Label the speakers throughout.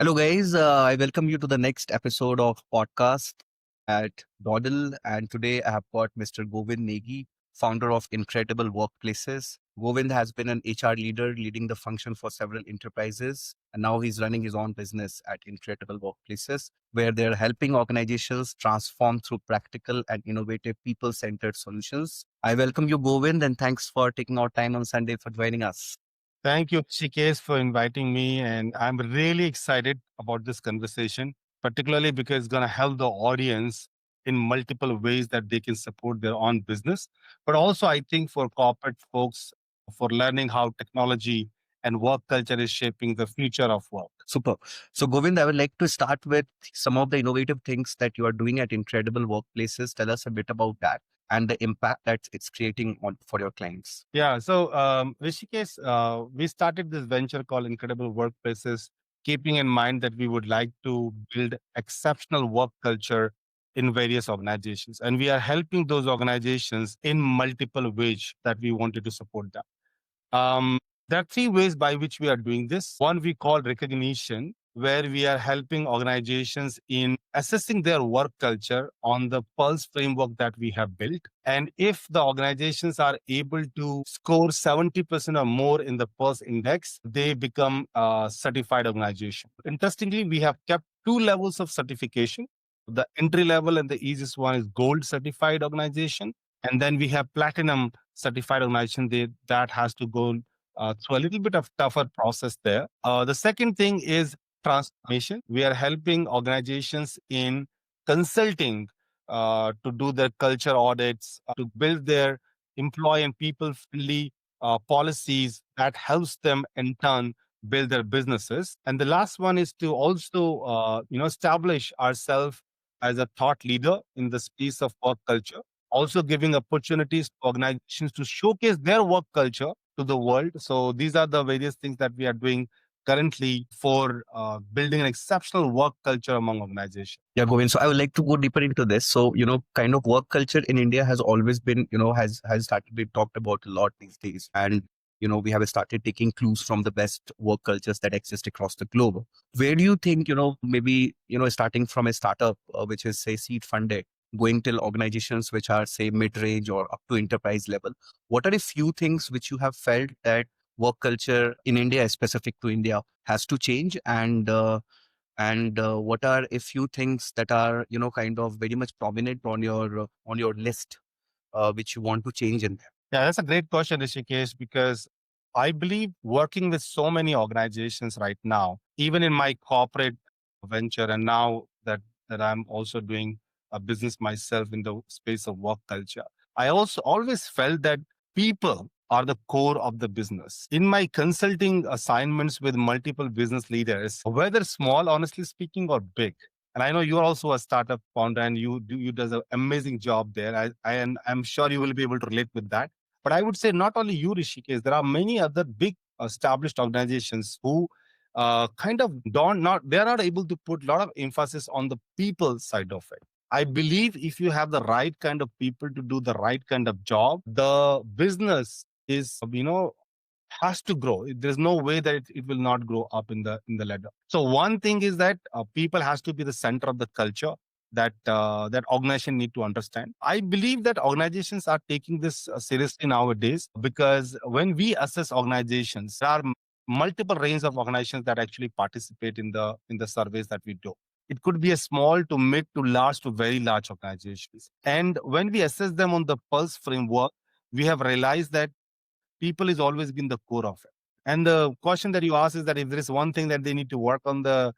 Speaker 1: Hello, guys. I welcome you to the next episode of podcast at Dawdle. And today I have got Mr. Govind Negi, founder of Incredible Workplaces. Govind has been an HR leader leading the function for several enterprises. And now he's running his own business at Incredible Workplaces, where they're helping organizations transform through practical and innovative people centered solutions. I welcome you, Govind, and thanks for taking our time on Sunday for joining us.
Speaker 2: Thank you, Rishikesh, for inviting me. And I'm really excited about this conversation, particularly because it's going to help the audience in multiple ways that they can support their own business. But also, I think for corporate folks, for learning how technology and work culture is shaping the future of work.
Speaker 1: Super. So, Govind, I would like to start with some of the innovative things that you are doing at Incredible Workplaces. Tell us a bit about that and the impact that it's creating for your clients.
Speaker 2: Yeah. So, Rishikesh, we started this venture called Incredible Workplaces, keeping in mind that we would like to build exceptional work culture in various organizations. And we are helping those organizations in multiple ways that we wanted to support them. Um, there are three ways by which we are doing this. One we call recognition, where we are helping organizations in assessing their work culture on the Pulse framework that we have built. And if the organizations are able to score 70% or more in the Pulse index, they become a certified organization. Interestingly, we have kept two levels of certification. The entry level and the easiest one is gold certified organization. And then we have platinum certified organization that has to go through a little bit of tougher process there. The second thing is transformation. We are helping organizations in consulting to do their culture audits, to build their employee and people friendly policies that helps them in turn build their businesses. And the last one is to also establish ourselves as a thought leader in the space of work culture, also giving opportunities to organizations to showcase their work culture to the world. So these are the various things that we are doing currently for building an exceptional work culture among organizations.
Speaker 1: Yeah, Govind. So I would like to go deeper into this. So, kind of work culture in India has always been, has started being talked about a lot these days. And, we have started taking clues from the best work cultures that exist across the globe. Where do you think, maybe, starting from a startup, which is say seed funded, going till organizations which are say mid-range or up to enterprise level, what are a few things which you have felt that work culture in India, specific to India, has to change? And what are a few things that are kind of very much prominent on your list, which you want to change in them?
Speaker 2: Yeah, that's a great question, Rishikesh, because I believe working with so many organizations right now, even in my corporate venture, and now that I'm also doing a business myself in the space of work culture, I also always felt that people are the core of the business. In my consulting assignments with multiple business leaders, whether small, honestly speaking, or big, and I know you're also a startup founder and you does an amazing job there. And I'm sure you will be able to relate with that. But I would say not only you, Rishikesh, there are many other big established organizations who kind of they're not able to put a lot of emphasis on the people side of it. I believe if you have the right kind of people to do the right kind of job, the business is, has to grow. There's no way that it will not grow up in the ladder. So one thing is that people has to be the center of the culture that organization need to understand. I believe that organizations are taking this seriously nowadays, because when we assess organizations, there are multiple range of organizations that actually participate in the surveys that we do. It could be a small to mid to large to very large organizations. And when we assess them on the Pulse framework, we have realized that people is always been the core of it. And the question that you ask is that if there is one thing that they need to work on the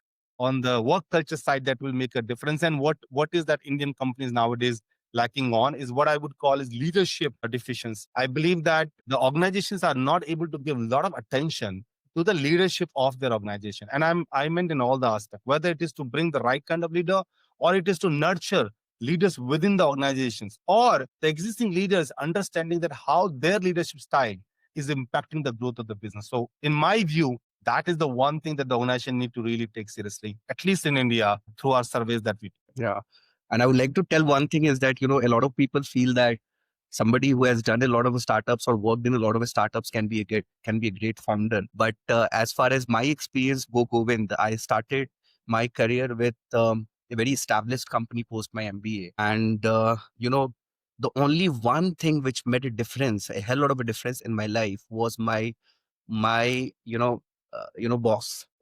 Speaker 2: work culture side that will make a difference, and what is that Indian companies nowadays lacking on is what I would call is leadership deficiency. I believe that the organizations are not able to give a lot of attention to the leadership of their organization. And I meant in all the aspects, whether it is to bring the right kind of leader or it is to nurture leaders within the organizations, or the existing leaders understanding that how their leadership style is impacting the growth of the business. So, in my view, that is the one thing that the organization need to really take seriously, at least in India, through our surveys that we do.
Speaker 1: Yeah. And I would like to tell one thing is that, a lot of people feel that Somebody who has done a lot of startups or worked in a lot of startups can be a great founder. But as far as my experience go, Govind, I started my career with a very established company post my MBA, and the only one thing which made a difference, a hell lot of a difference in my life, was my boss.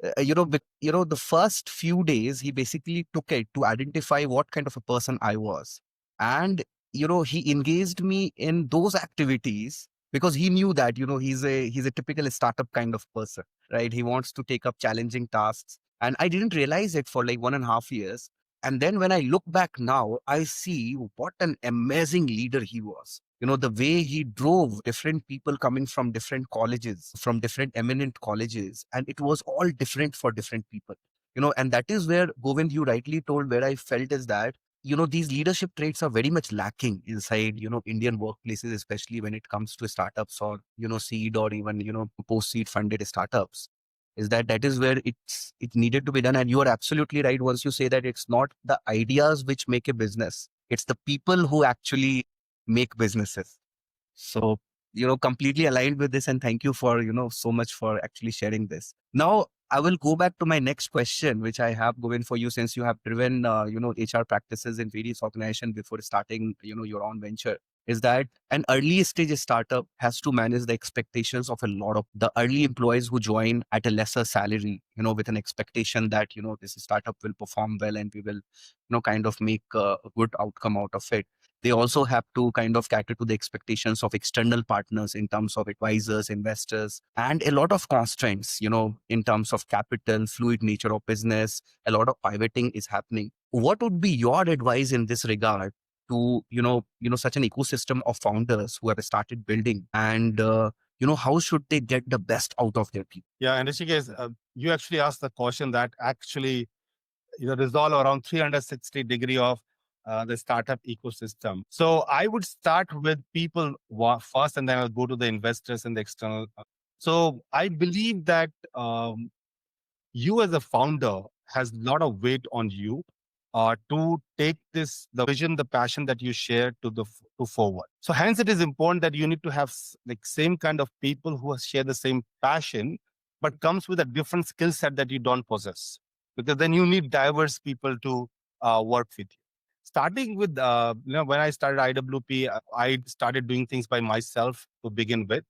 Speaker 1: The first few days he basically took it to identify what kind of a person I was, and he engaged me in those activities because he knew that he's a typical startup kind of person, right? He wants to take up challenging tasks, and I didn't realize it for like 1.5 years. And then when I look back now, I see what an amazing leader he was. The way he drove different people coming from different colleges, from different eminent colleges, and it was all different for different people. And that is where, Govind, you rightly told, where I felt is that, these leadership traits are very much lacking inside, Indian workplaces, especially when it comes to startups or, seed or even, post seed funded startups. That is where it needed to be done. And you are absolutely right once you say that it's not the ideas which make a business, it's the people who actually make businesses. So, completely aligned with this. And thank you for, so much for actually sharing this. Now, I will go back to my next question, which I have going for you, since you have driven, HR practices in various organizations before starting, your own venture. Is that an early stage startup has to manage the expectations of a lot of the early employees who join at a lesser salary, with an expectation that, this startup will perform well and we will, kind of make a good outcome out of it. They also have to kind of cater to the expectations of external partners in terms of advisors, investors, and a lot of constraints, in terms of capital, fluid nature of business. A lot of pivoting is happening. What would be your advice in this regard to, such an ecosystem of founders who have started building, and how should they get the best out of their people?
Speaker 2: Yeah, and Rishikesh, you actually asked the question that actually resolve around 360 degree of the startup ecosystem. So I would start with people first, and then I'll go to the investors and the external. So I believe that you as a founder has a lot of weight on you to take the vision, the passion that you share to forward. So hence it is important that you need to have like same kind of people who share the same passion, but comes with a different skill set that you don't possess, because then you need diverse people to work with you. Starting with, when I started IWP, I started doing things by myself to begin with.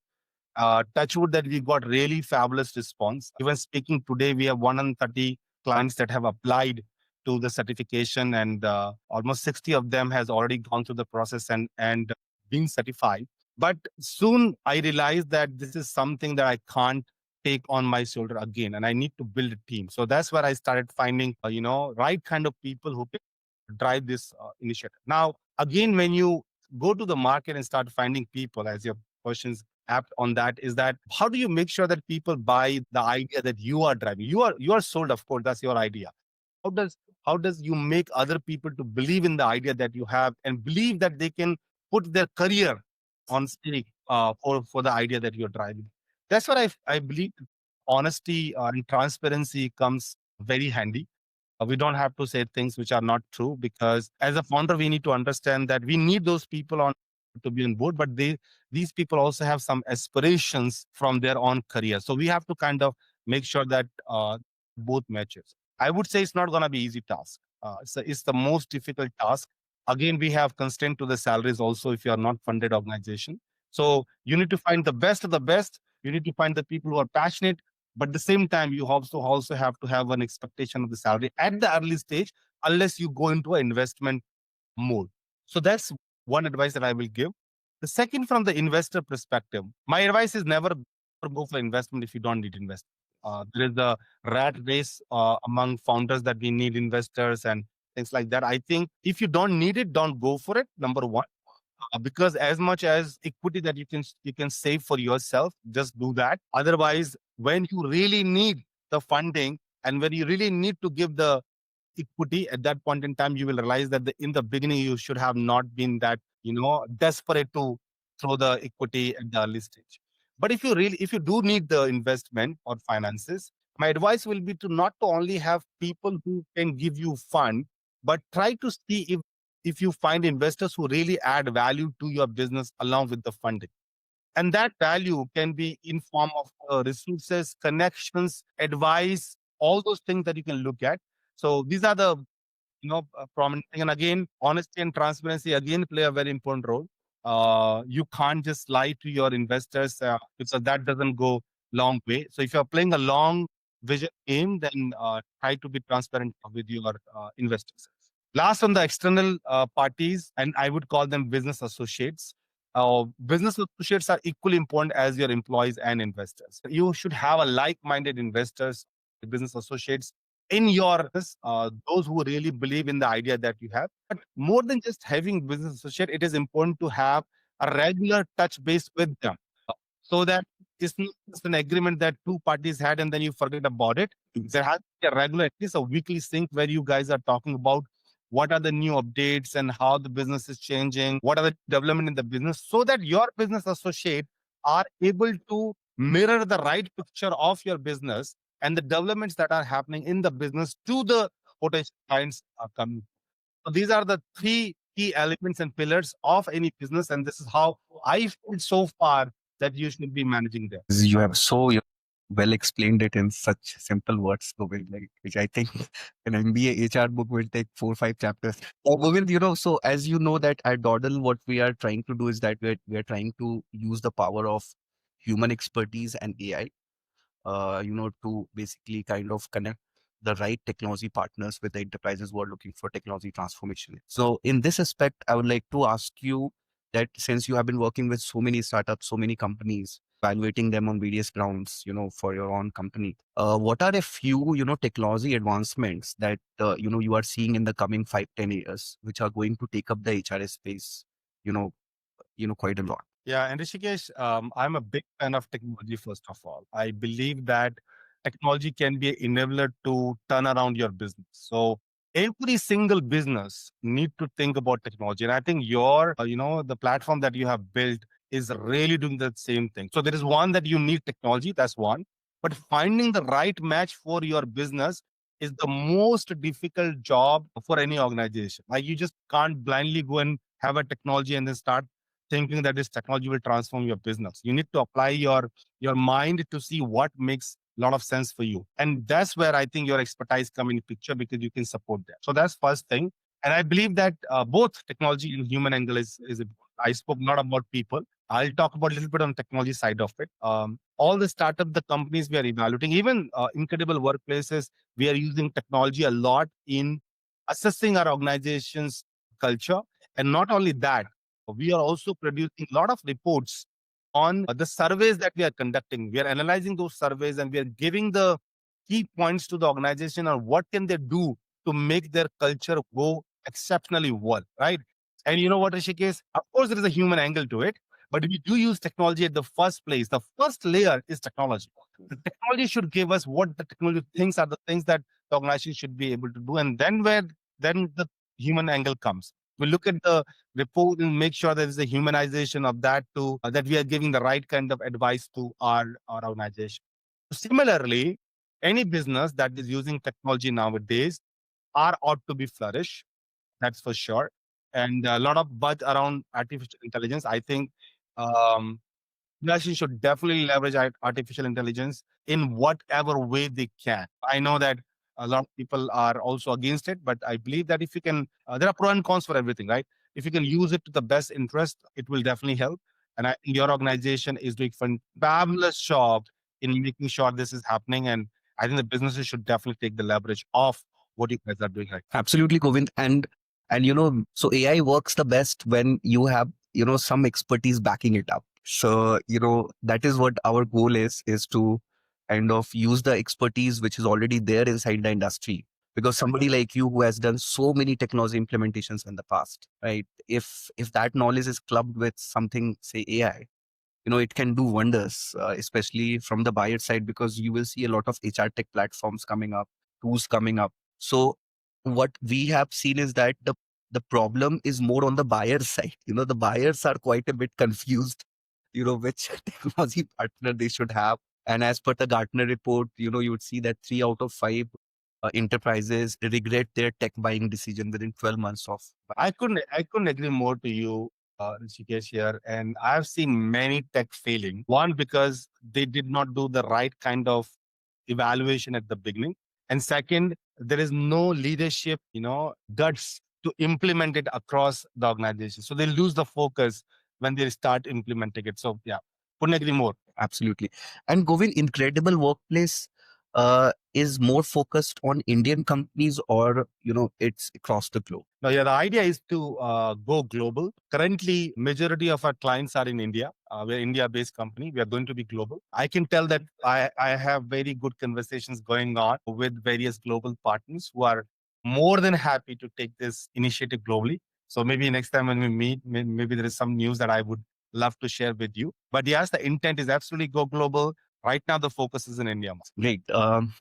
Speaker 2: Touch wood that we got really fabulous response. Even speaking today, we have 130 clients that have applied to the certification, and almost 60 of them has already gone through the process and been certified. But soon I realized that this is something that I can't take on my shoulder again, and I need to build a team. So that's where I started finding, right kind of people who can drive this initiative. Now, again, when you go to the market and start finding people, as your questions apt on that, is that how do you make sure that people buy the idea that you are driving? You are sold, of course, that's your idea. How does you make other people to believe in the idea that you have and believe that they can put their career on stake for the idea that you're driving? That's what I believe. Honesty and transparency comes very handy. We don't have to say things which are not true, because as a founder, we need to understand that we need those people on to be on board, but these people also have some aspirations from their own career. So we have to kind of make sure that both matches. I would say it's not going to be easy task. It's the most difficult task. Again, we have constraint to the salaries also if you are not funded organization. So you need to find the best of the best. You need to find the people who are passionate, but at the same time, you also have to have an expectation of the salary at the early stage, unless you go into an investment mode. So that's one advice that I will give. The second, from the investor perspective, my advice is never go for investment if you don't need investment. There is a rat race among founders that we need investors and things like that. I think if you don't need it, don't go for it. Number one, because as much as equity that you can save for yourself, just do that. Otherwise, when you really need the funding and when you really need to give the equity, at that point in time you will realize that in the beginning you should have not been that desperate to throw the equity at the early stage. But if you do need the investment or finances, my advice will be to not to only have people who can give you fund, but try to see if if you find investors who really add value to your business along with the funding. And that value can be in form of resources, connections, advice, all those things that you can look at. So these are the prominent thing. And again, honesty and transparency again play a very important role. You can't just lie to your investors because that doesn't go long way. So if you're playing a long vision game, then try to be transparent with your investors. Last on the external parties, and I would call them business associates. Business associates are equally important as your employees and investors. You should have a like-minded investors, business associates in your those who really believe in the idea that you have. But more than just having business associate, it is important to have a regular touch base with them so that it's not just an agreement that two parties had and then you forget about it. There has to be a regular, at least a weekly sync where you guys are talking about what are the new updates and how the business is changing, what are the development in the business, so that your business associate are able to mirror the right picture of your business and the developments that are happening in the business to the potential clients are coming. So these are the three key elements and pillars of any business, and this is how I feel so far that you should be managing them.
Speaker 1: You have so well explained it in such simple words, Govind, like which I think an MBA HR book will take 4 or 5 chapters. Govind, so as you know that at Dawdle, what we are trying to do is that we're trying to use the power of human expertise and AI to basically kind of connect the right technology partners with the enterprises who are looking for technology transformation. So, in this aspect, I would like to ask you that since you have been working with so many startups, so many companies, evaluating them on various grounds, for your own company, what are a few, technology advancements that, you are seeing in the coming 5, 10 years, which are going to take up the HRS space, you know, quite a lot?
Speaker 2: Yeah, and Rishikesh, I'm a big fan of technology, first of all. I believe that technology can be an enabler to turn around your business. So every single business need to think about technology. And I think the platform that you have built is really doing the same thing. So there is one that you need technology, that's one. But finding the right match for your business is the most difficult job for any organization. Like you just can't blindly go and have a technology and then start thinking that this technology will transform your business. You need to apply your mind to see what makes a lot of sense for you. And that's where I think your expertise come in picture because you can support that. So that's first thing. And I believe that both technology and human angle is important. I spoke not about people. I'll talk about a little bit on technology side of it. All the startup, the companies we are evaluating, even incredible workplaces, we are using technology a lot in assessing our organization's culture. And not only that, we are also producing a lot of reports on the surveys that we are conducting. We are analyzing those surveys and we are giving the key points to the organization on what can they do to make their culture go exceptionally well, right? And you know what, Rishikesh? Of course, there is a human angle to it, but we do use technology at the first place. The first layer is technology. The technology should give us what the technology thinks are the things that the organization should be able to do, and then the human angle comes. We look at the report and make sure there is a humanization of that too, that we are giving the right kind of advice to our organization. Similarly, any business that is using technology nowadays are ought to be flourish. That's for sure. And a lot of buzz around artificial intelligence. I think um, organizations should definitely leverage artificial intelligence in whatever way they can. I know that a lot of people are also against it, but I believe that if you can, there are pros and cons for everything, right? If you can use it to the best interest, it will definitely help. And I think your organization is doing fabulous job in making sure this is happening. And I think the businesses should definitely take the leverage of what you guys are doing right.
Speaker 1: Absolutely, Govind. And so AI works the best when you have, some expertise backing it up. So, that is what our goal is to kind of use the expertise which is already there inside the industry. Because somebody like you who has done so many technology implementations in the past, right? If that knowledge is clubbed with something, say AI, it can do wonders, especially from the buyer side, because you will see a lot of HR tech platforms coming up, tools coming up. So what we have seen is that the problem is more on the buyer side. The buyers are quite a bit confused, which technology partner they should have. And as per the Gartner report, you would see that 3 out of 5 enterprises regret their tech buying decision within 12 months of
Speaker 2: I couldn't agree more to you, Rishikesh here. And I've seen many tech failing. One, because they did not do the right kind of evaluation at the beginning. And second, there is no leadership, guts to implement it across the organization. So they lose the focus when they start implementing it. So yeah, couldn't agree more.
Speaker 1: Absolutely. And Govind, Incredible Workplace is more focused on Indian companies, or it's across the globe?
Speaker 2: Now, yeah, the idea is to go global. Currently, majority of our clients are in India. We're India-based company. We are going to be global. I can tell that I have very good conversations going on with various global partners who are more than happy to take this initiative globally. So maybe next time when we meet, maybe there is some news that I would love to share with you. But yes, the intent is absolutely go global. Right now, the focus is in India.
Speaker 1: Great.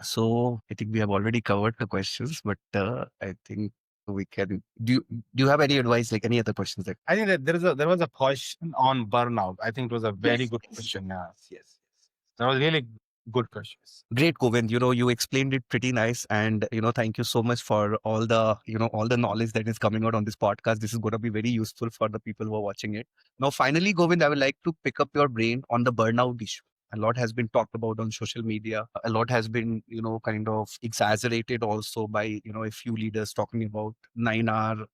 Speaker 1: So I think we have already covered the questions, but I think we can. Do you have any advice, like any other questions that?
Speaker 2: I think that there was a question on burnout. I think it was a very
Speaker 1: Yes,
Speaker 2: good
Speaker 1: yes,
Speaker 2: question. Yeah.
Speaker 1: yes.
Speaker 2: That was really good questions.
Speaker 1: Great, Govind. You explained it pretty nice, and thank you so much for all the knowledge that is coming out on this podcast. This is going to be very useful for the people who are watching it. Now, finally, Govind, I would like to pick up your brain on the burnout issue. A lot has been talked about on social media. A lot has been, kind of exaggerated also by, a few leaders talking about 9 hour,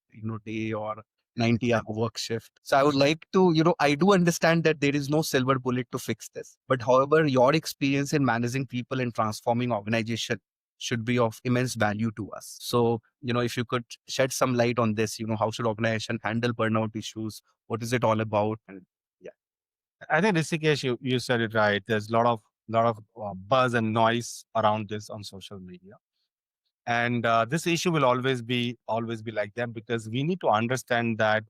Speaker 1: day, or 90-hour work shift. So I would like to, I do understand that there is no silver bullet to fix this. But however, your experience in managing people and transforming organization should be of immense value to us. So, if you could shed some light on this, how should organization handle burnout issues? What is it all about? And yeah.
Speaker 2: I think Rishikesh, you said it right. There's a lot of buzz and noise around this on social media, and this issue will always be like that because we need to understand that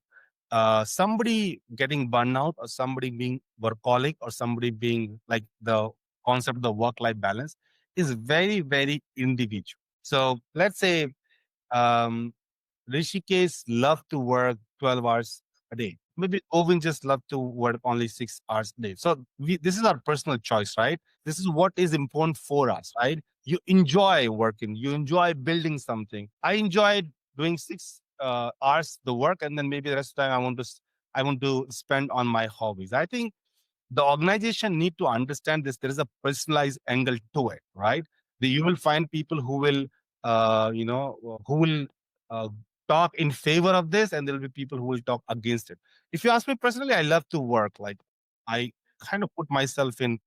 Speaker 2: somebody getting burnout or somebody being workaholic or somebody being like the concept of the work-life balance is very very individual. So let's say um, Rishikesh love to work 12 hours a day. Maybe Owen just love to work only 6 hours a day. So this is our personal choice, right? This is what is important for us, right? You enjoy working, you enjoy building something. I enjoy doing 6 hours the work, and then maybe the rest of the time I want to spend on my hobbies. I think the organization need to understand this. There is a personalized angle to it, right? You will find people who will uh, talk in favor of this, and there will be people who will talk against it. If you ask me personally, I love to work. Like I kind of put myself in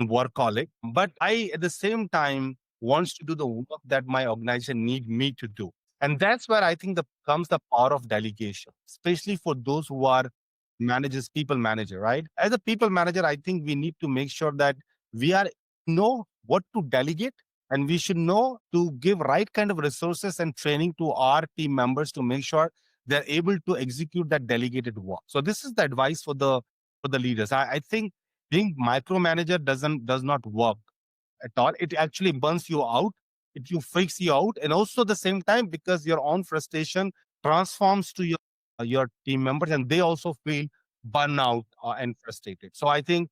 Speaker 2: workaholic, but I at the same time wants to do the work that my organization need me to do. And that's where I think the comes the power of delegation, especially for those who are people manager, right? As a people manager, I think we need to make sure that we are know what to delegate, and we should know to give right kind of resources and training to our team members to make sure they're able to execute that delegated work. So this is the advice for the leaders. I think being micromanager does not work at all. It actually burns you out. It freaks you out, and also at the same time because your own frustration transforms to your team members, and they also feel burnout and frustrated. So I think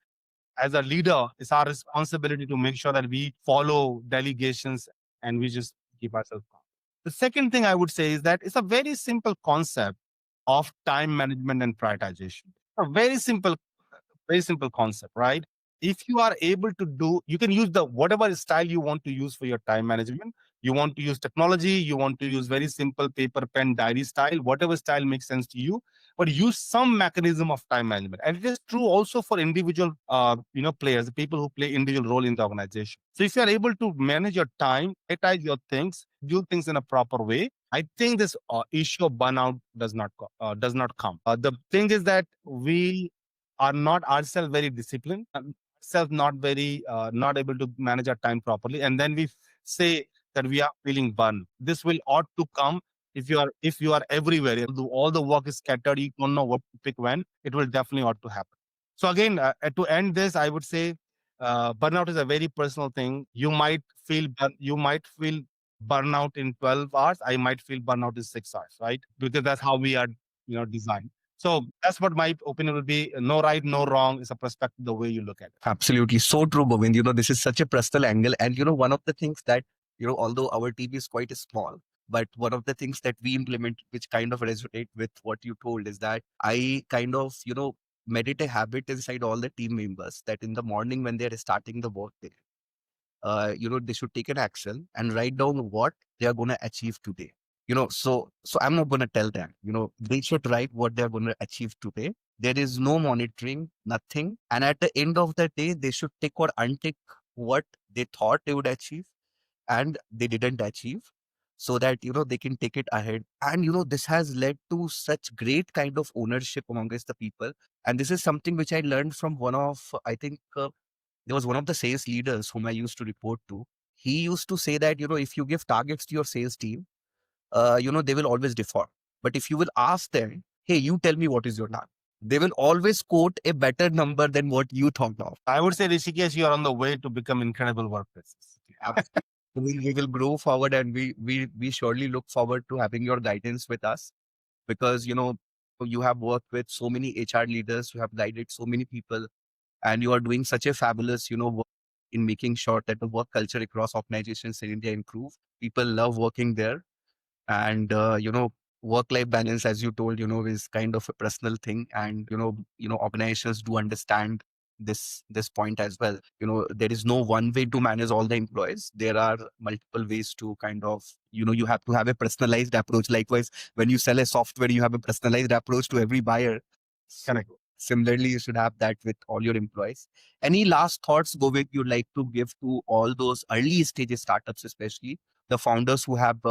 Speaker 2: as a leader, it's our responsibility to make sure that we follow delegations and we just keep ourselves calm. The second thing I would say is that it's a very simple concept of time management and prioritization. A very simple concept, right? If you are able to do, you can use the whatever style you want to use for your time management. You want to use technology, you want to use very simple paper, pen, diary style, whatever style makes sense to you, but use some mechanism of time management. And it is true also for individual, players, the people who play individual role in the organization. So if you are able to manage your time, prioritize your things, do things in a proper way, I think this issue of burnout does not come. The thing is that we are not ourselves very disciplined, ourselves not able to manage our time properly, and then we say that we are feeling burned. This will ought to come if you are everywhere. All the work is scattered. You don't know what to pick when. It will definitely ought to happen. So again, to end this, I would say burnout is a very personal thing. You might feel burnout in 12 hours. I might feel burnout in 6 hours, right? Because that's how we are, designed. So that's what my opinion will be. No right, no wrong. It's a perspective, the way you look at it.
Speaker 1: Absolutely. So true, Govind. This is such a personal angle. And, one of the things that Although our team is quite small, but one of the things that we implement, which kind of resonate with what you told, is that I kind of, made a habit inside all the team members that in the morning when they're starting the work day, they should take an action and write down what they are going to achieve today. So I'm not going to tell them, they should write what they're going to achieve today. There is no monitoring, nothing. And at the end of the day, they should tick or untick what they thought they would achieve and they didn't achieve, so that they can take it ahead. And this has led to such great kind of ownership amongst the people. And this is something which I learned from one of, I think, there was one of the sales leaders whom I used to report to. He used to say that, if you give targets to your sales team, they will always defer. But if you will ask them, hey, you tell me what is your target, they will always quote a better number than what you thought of.
Speaker 2: I would say, Rishikesh, you are on the way to become incredible workplaces.
Speaker 1: Absolutely. We will grow forward, and we surely look forward to having your guidance with us, because you have worked with so many HR leaders, you have guided so many people, and you are doing such a fabulous work in making sure that the work culture across organizations in India improve. People love working there. And work life balance, as you told, is kind of a personal thing. And organizations do understand this point as well. There is no one way to manage all the employees. There are multiple ways to kind of, you have to have a personalized approach. Likewise, when you sell a software, you have a personalized approach to every buyer. So
Speaker 2: Correct.
Speaker 1: similarly, you should have that with all your employees. Any last thoughts, Govind, you'd like to give to all those early stages startups, especially the founders who have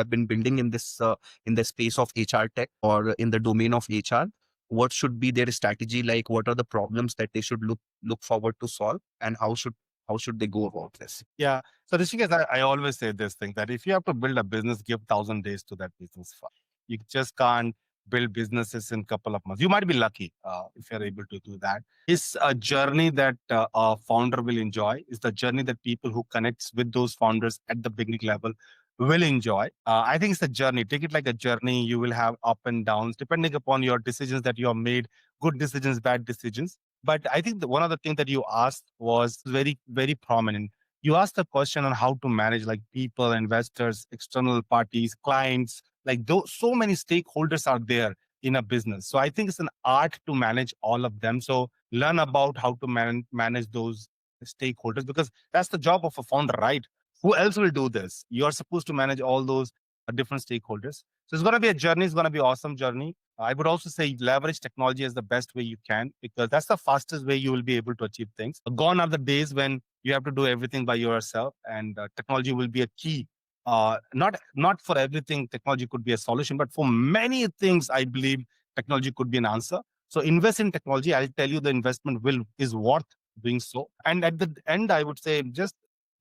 Speaker 1: been building in the space of HR tech or in the domain of HR? What should be their strategy? Like, what are the problems that they should look forward to solve, and how should they go about this?
Speaker 2: Yeah. So Rishikesh, I always say this thing that if you have to build a business, give 1,000 days to that business. You just can't build businesses in a couple of months. You might be lucky if you're able to do that. It's a journey that a founder will enjoy. It's the journey that people who connects with those founders at the beginning level will enjoy. I think it's a journey. Take it like a journey. You will have up and downs depending upon your decisions that you have made, good decisions, bad decisions. But I think one of the things that you asked was very, very prominent. You asked a question on how to manage like people, investors, external parties, clients, like those, so many stakeholders are there in a business. So I think it's an art to manage all of them. So learn about how to manage those stakeholders, because that's the job of a founder, right? Who else will do this? You're supposed to manage all those different stakeholders. So it's going to be a journey. It's going to be an awesome journey. I would also say leverage technology as the best way you can, because that's the fastest way you will be able to achieve things. Gone are the days when you have to do everything by yourself, and technology will be a key. Not for everything, technology could be a solution, but for many things, I believe technology could be an answer. So invest in technology. I'll tell you the investment will is worth doing so. And at the end, I would say just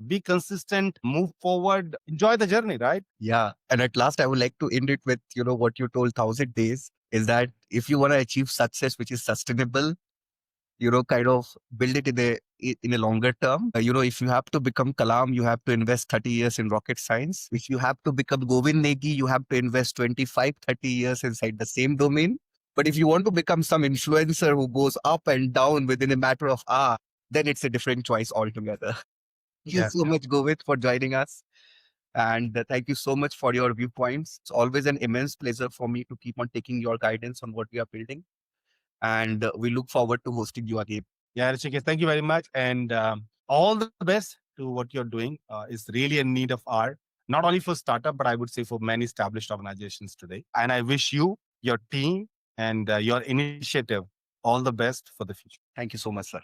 Speaker 2: be consistent, move forward, enjoy the journey, right?
Speaker 1: Yeah. And at last, I would like to end it with, what you told, 1,000 days, is that if you want to achieve success, which is sustainable, kind of build it in a longer term. If you have to become Kalam, you have to invest 30 years in rocket science. If you have to become Govind Negi, you have to invest 25, 30 years inside the same domain. But if you want to become some influencer who goes up and down within a matter of hours, then it's a different choice altogether. Thank you
Speaker 2: Yeah.
Speaker 1: so much, Govind, for joining us. And thank you so much for your viewpoints. It's always an immense pleasure for me to keep on taking your guidance on what we are building. And we look forward to hosting you again.
Speaker 2: Yeah, Rishikesh, thank you very much. And all the best to what you're doing. Is really in need of art, not only for startup, but I would say for many established organizations today. And I wish you, your team, and your initiative all the best for the future.
Speaker 1: Thank you so much, sir.